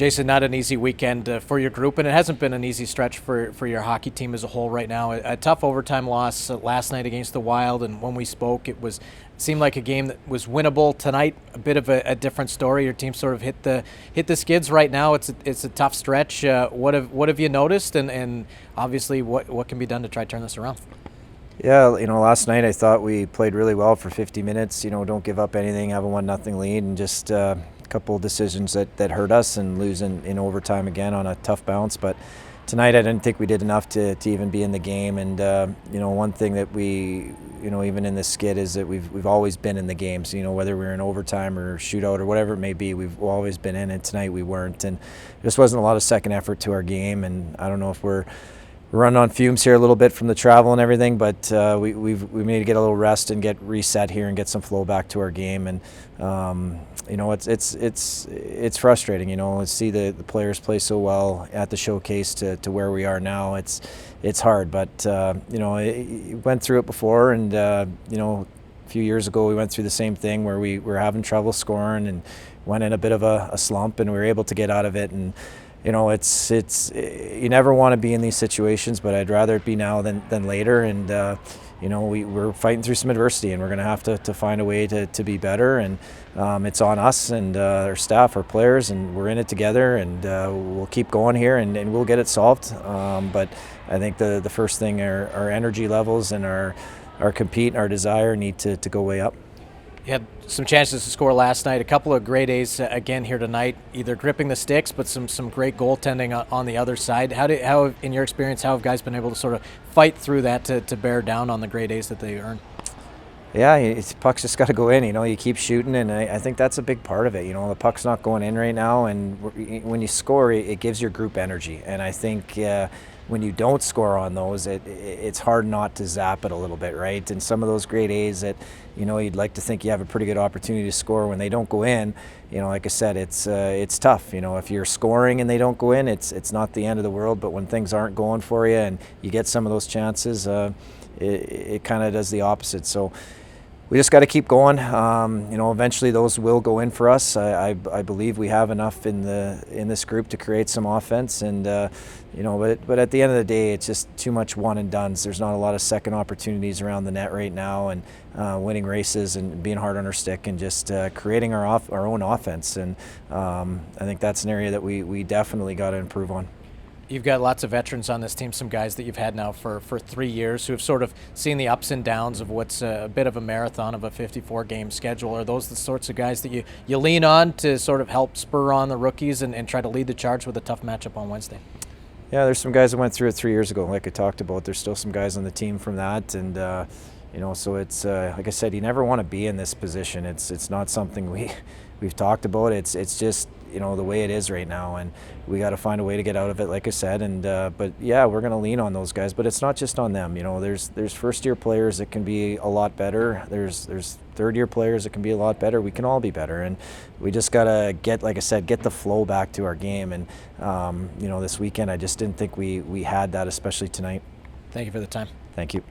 Jason, not an easy weekend for your group, and it hasn't been an easy stretch for your hockey team as a whole right now. A tough overtime loss last night against the Wild, and when we spoke, it seemed like a game that was winnable. Tonight, a bit of a different story. Your team sort of hit the skids right now. It's a tough stretch. What have you noticed, and obviously what can be done to try to turn this around? Yeah, last night I thought we played really well for 50 minutes. Don't give up anything, have a 1-0 lead, and just a couple of decisions that hurt us, and losing in overtime again on a tough bounce. But tonight I didn't think we did enough to even be in the game. And one thing that we, even in this skid, is that we've always been in the games. Whether we're in overtime or shootout or whatever it may be, we've always been in it. Tonight we weren't, and there just wasn't a lot of second effort to our game. And I don't know if we're running on fumes here a little bit from the travel and everything, but we need to get a little rest and get reset here and get some flow back to our game. And it's frustrating, to see the players play so well at the showcase to where we are now. It's hard, but went through it before, and a few years ago we went through the same thing where we were having trouble scoring and went in a bit of a slump, and we were able to get out of it. And it's you never want to be in these situations, but I'd rather it be now than later. And we're fighting through some adversity, and we're going to have to find a way to be better. And it's on us and our staff, our players, and we're in it together. And we'll keep going here, and we'll get it solved. But I think the first thing, our energy levels and our compete and our desire need to go way up. You had some chances to score last night. A couple of great A's again here tonight, either gripping the sticks, but some great goaltending on the other side. How, in your experience, how have guys been able to sort of fight through that to bear down on the great A's that they earn? Yeah, puck's just got to go in. You keep shooting, and I think that's a big part of it. The puck's not going in right now, and when you score, it gives your group energy. And I think when you don't score on those, it's hard not to zap it a little bit, right? And some of those great A's that you'd like to think you have a pretty good opportunity to score, when they don't go in, like I said, it's tough. If you're scoring and they don't go in, it's not the end of the world. But when things aren't going for you and you get some of those chances, it kind of does the opposite. So we just got to keep going. Eventually those will go in for us. I believe we have enough in this group to create some offense, and but at the end of the day, it's just too much one and dones. There's not a lot of second opportunities around the net right now, and winning races and being hard on our stick and just creating our own offense. And I think that's an area that we definitely got to improve on. You've got lots of veterans on this team, some guys that you've had now for 3 years who have sort of seen the ups and downs of what's a bit of a marathon of a 54-game schedule. Are those the sorts of guys that you lean on to sort of help spur on the rookies and try to lead the charge with a tough matchup on Wednesday? Yeah, there's some guys that went through it 3 years ago, like I talked about. There's still some guys on the team from that, and so it's like I said, you never want to be in this position. It's not something we've talked about. It's just the way it is right now, and we got to find a way to get out of it, like I said. And but yeah, we're going to lean on those guys, but it's not just on them. There's first-year players that can be a lot better. There's third-year players that can be a lot better. We can all be better, and we just got to get the flow back to our game. And this weekend I just didn't think we had that, especially tonight. Thank you for the time. Thank you.